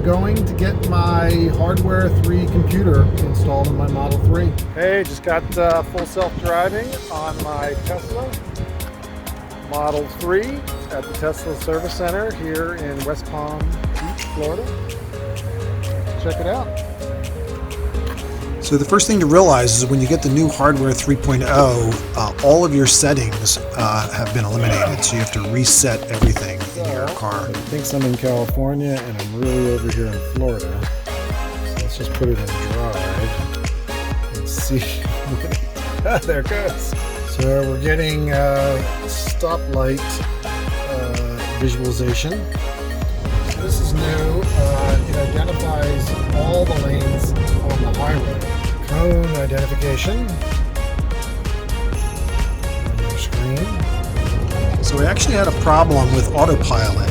am going to get my Hardware 3 computer installed in my Model 3. Hey, just got full self-driving on my Tesla Model 3 at the Tesla Service Center here in West Palm Beach, Florida. Let's check it out. So the first thing to realize is when you get the new Hardware 3.0, all of your settings have been eliminated. So you have to reset everything in your car. It thinks I'm in California and I'm really over here in Florida. So let's just put it in drive and see. There it goes. So we're getting stoplight visualization. So this is new. It identifies all the lanes on the highway. Cone identification on your screen. So we actually had a problem with Autopilot.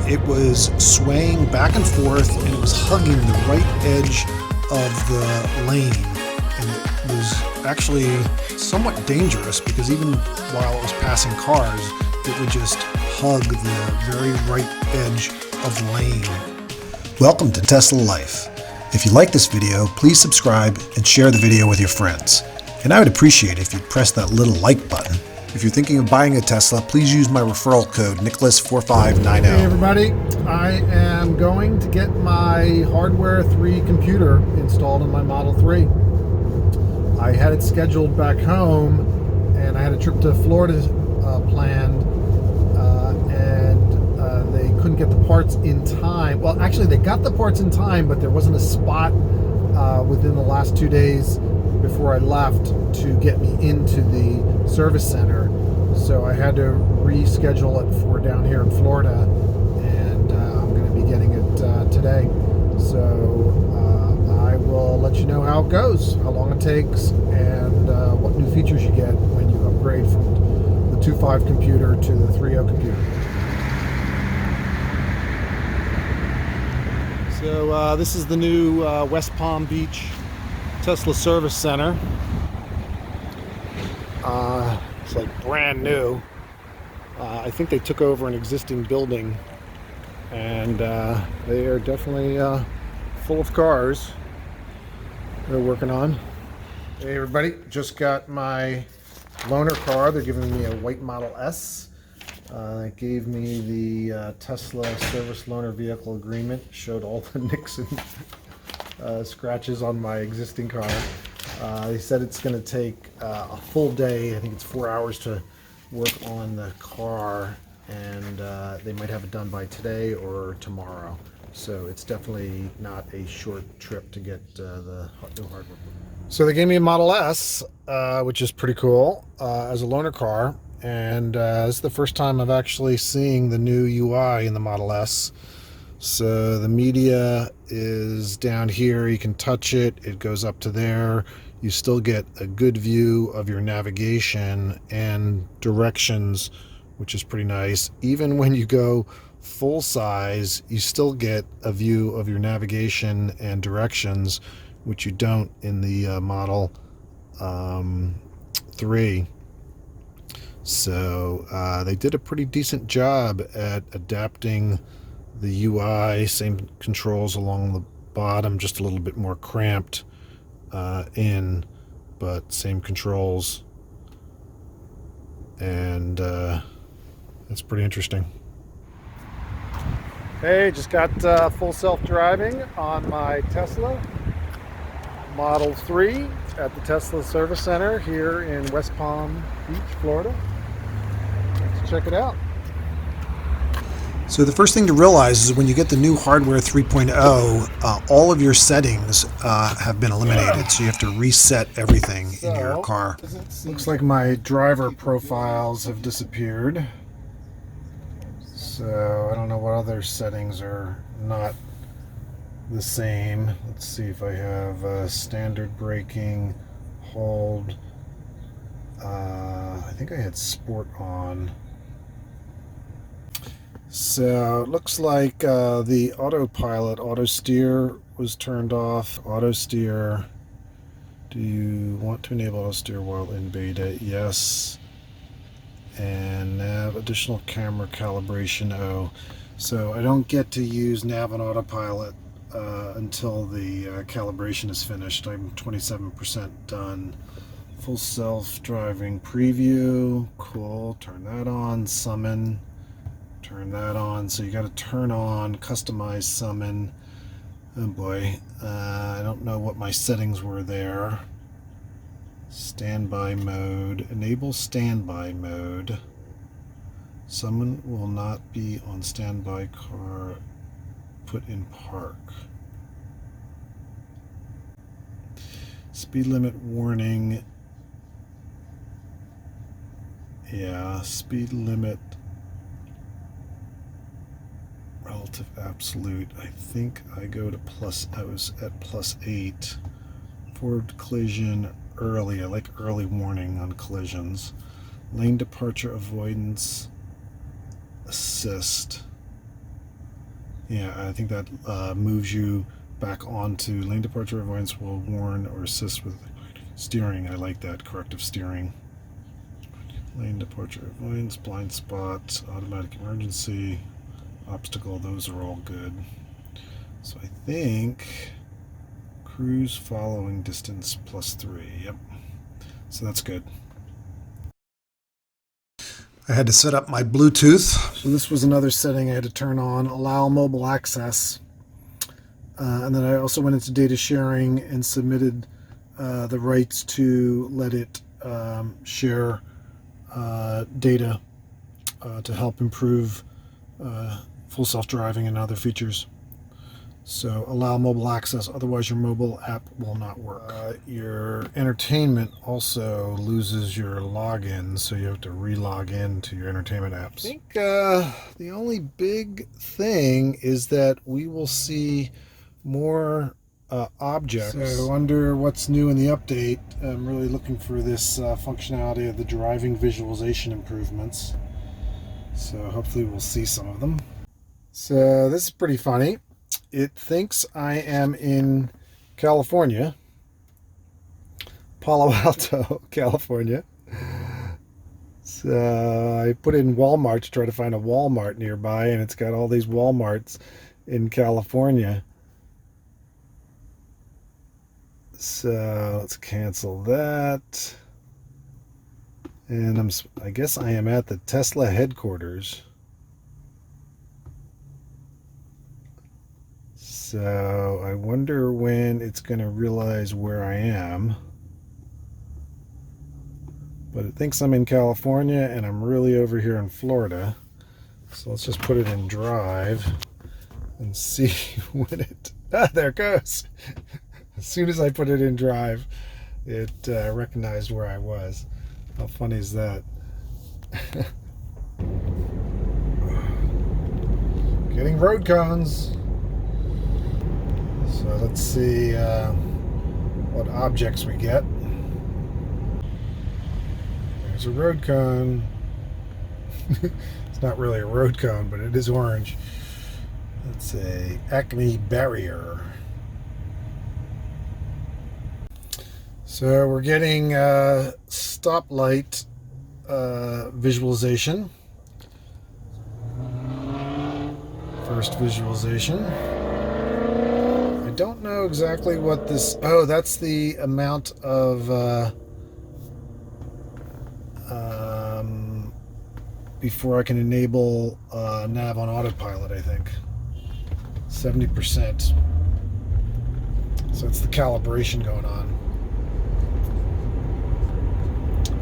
It was swaying back and forth and it was hugging the right edge of the lane. And it was actually somewhat dangerous because even while it was passing cars, it would just hug the very right edge of the lane. Welcome to Tesla Life. If you like this video, please subscribe and share the video with your friends. And I would appreciate it if you'd press that little like button. If you're thinking of buying a Tesla, please use my referral code Nicholas4590. Hey everybody, I am going to get my Hardware 3 computer installed in my Model 3. I had it scheduled back home and I had a trip to Florida planned and they couldn't get the parts in time. Well, actually they got the parts in time, but there wasn't a spot within the last 2 days before I left to get me into the service center. So I had to reschedule it for down here in Florida, and I'm going to be getting it today. So I will let you know how it goes, how long it takes, and what new features you get when you upgrade from the 2.5 computer to the 3.0 computer. So this is the new West Palm Beach Tesla Service Center. It's like brand new. I think they took over an existing building, and they are definitely full of cars they're working on. Hey everybody, just got my loaner car. They're giving me a white Model S. They gave me the Tesla Service Loaner Vehicle Agreement. Showed all the nicks and scratches on my existing car. They said it's going to take a full day. I think it's 4 hours to work on the car, and they might have it done by today or tomorrow. So it's definitely not a short trip to get the new hardware. So they gave me a Model S, which is pretty cool, as a loaner car. And this is the first time I've actually seen the new UI in the Model S. So the media is down here. You can touch it. It goes up to there. You still get a good view of your navigation and directions, which is pretty nice. Even when you go full size, you still get a view of your navigation and directions, which you don't in the Model 3. So they did a pretty decent job at adapting the UI. Same controls along the bottom, just a little bit more cramped in, but same controls, and that's pretty interesting. Hey, just got full self-driving on my Tesla Model 3 at the Tesla Service Center here in West Palm Beach, Florida. Let's check it out. So the first thing to realize is when you get the new Hardware 3.0, all of your settings have been eliminated. So you have to reset everything in your car. Looks like my driver profiles have disappeared. So I don't know what other settings are not the same. Let's see if I have standard braking, hold. I think I had sport on. So it looks like the Autopilot auto steer was turned off. Auto steer. Do you want to enable auto steer while in beta? Yes. And nav additional camera calibration. Oh, So I don't get to use nav on autopilot until the calibration is finished. I'm 27% done. Full self-driving preview. Cool. Turn that on. Summon. Turn that on. So you got to turn on customize summon. Oh boy. I don't know what my settings were there. Standby mode. Enable standby mode. Summon will not be on standby car. Put in park. Speed limit warning. Yeah, speed limit relative absolute. I think I go to plus. I was at +8. Forward collision early. I like early warning on collisions. Lane departure avoidance assist. Yeah, I think that moves you back onto lane departure avoidance will warn or assist with steering. I like that. Corrective steering. Lane departure avoidance, blind spot, automatic emergency, obstacle, those are all good. So I think cruise following distance +3. Yep. So that's good. I had to set up my Bluetooth. So this was another setting I had to turn on, allow mobile access. And then I also went into data sharing and submitted the rights to let it share data to help improve full self-driving and other features. So allow mobile access, otherwise your mobile app will not work. Your entertainment also loses your login, so you have to re-log in to your entertainment apps. I think the only big thing is that we will see more objects. So under what's new in the update, I'm really looking for this functionality of the driving visualization improvements. So hopefully we'll see some of them. So this is pretty funny. It thinks I am in California, Palo Alto, California. So I put in Walmart to try to find a Walmart nearby, and it's got all these Walmarts in California. So let's cancel that. And I guess I am at the Tesla headquarters. So I wonder when it's going to realize where I am. But it thinks I'm in California and I'm really over here in Florida. So let's just put it in drive and see when it... Ah, there it goes. As soon as I put it in drive, it recognized where I was. How funny is that? Getting road cones. So let's see what objects we get. There's a road cone. It's not really a road cone, but it is orange. That's a Acme barrier. So we're getting stoplight visualization. First visualization. I don't know exactly what this... Oh, that's the amount of... before I can enable nav on autopilot, I think. 70%. So it's the calibration going on.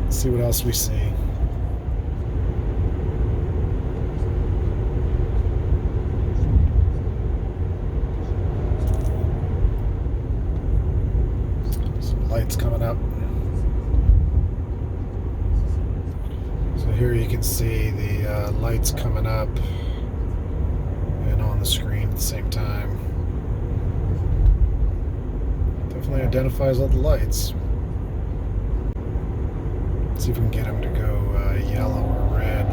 Let's see what else we see. Some lights coming up. So here you can see the lights coming up and on the screen at the same time. Definitely identifies all the lights. Let's see if we can get them to go yellow or red.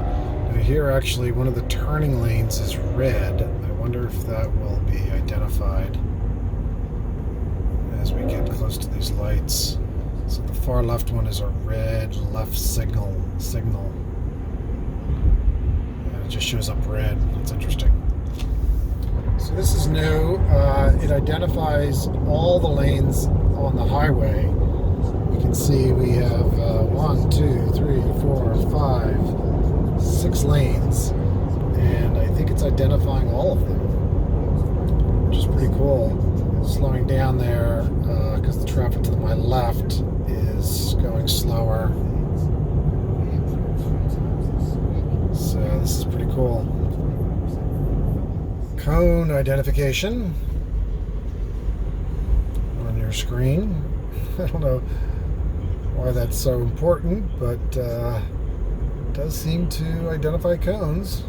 Now here actually one of the turning lanes is red. I wonder if that will be identified as we get close to these lights. So the far left one is a red left signal. And it just shows up red. That's interesting. So this is new. It identifies all the lanes on the highway. You can see we have 1, 2, 3, 4, 5, 6 lanes, and I think it's identifying all of them, which is pretty cool. Slowing down there because the traffic to my left is going slower. So this is pretty cool. Cone identification on your screen. I don't know why that's so important, but it does seem to identify cones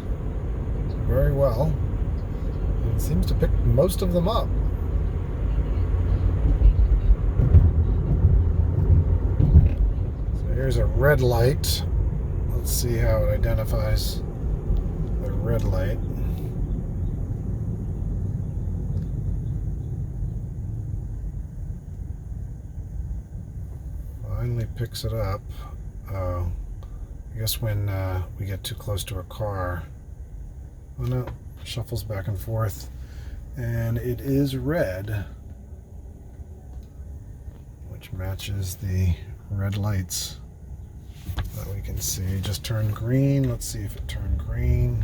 very well. It seems to pick most of them up. So here's a red light. Let's see how it identifies the red light. Finally picks it up. I guess when we get too close to a car. Oh no, shuffles back and forth. And it is red, which matches the red lights that we can see. It just turned green. Let's see if it turned green.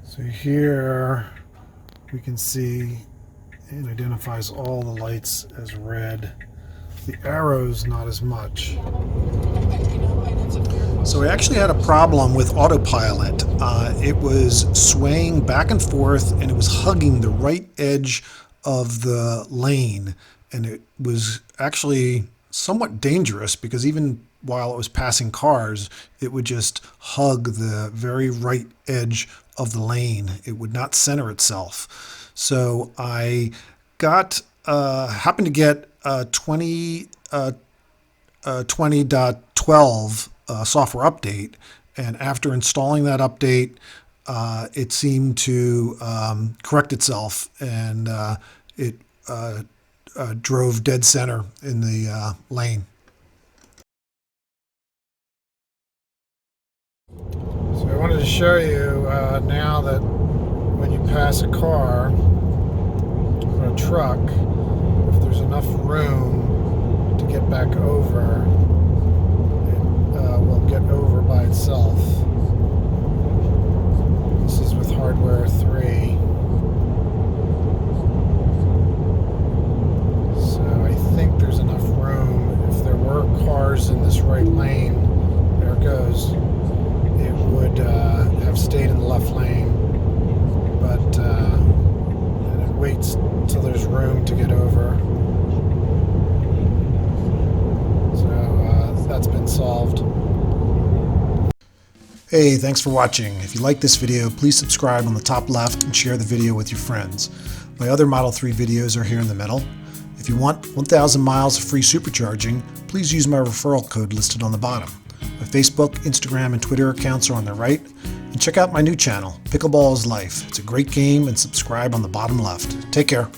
So here we can see it identifies all the lights as red. The arrows not as much. So we actually had a problem with Autopilot. It was swaying back and forth, and it was hugging the right edge of the lane, and it was actually somewhat dangerous because even while it was passing cars, it would just hug the very right edge of the lane. It would not center itself. So I happened to get 20.12 software update, and after installing that update, it seemed to correct itself, and it drove dead center in the lane. So I wanted to show you now that when you pass a car or a truck, if there's enough room to get back over, it will get over by itself. This is with hardware 3. So I think there's enough room. If there were cars in this right lane, there it goes, it would have stayed in the left lane, but and it waits till there's room to get over. So that's been solved. Hey, thanks for watching. If you like this video, please subscribe on the top left and share the video with your friends. My other Model 3 videos are here in the middle. If you want 1,000 miles of free supercharging, please use my referral code listed on the bottom. My Facebook, Instagram, and Twitter accounts are on the right. And check out my new channel, Pickleball is Life. It's a great game, and subscribe on the bottom left. Take care.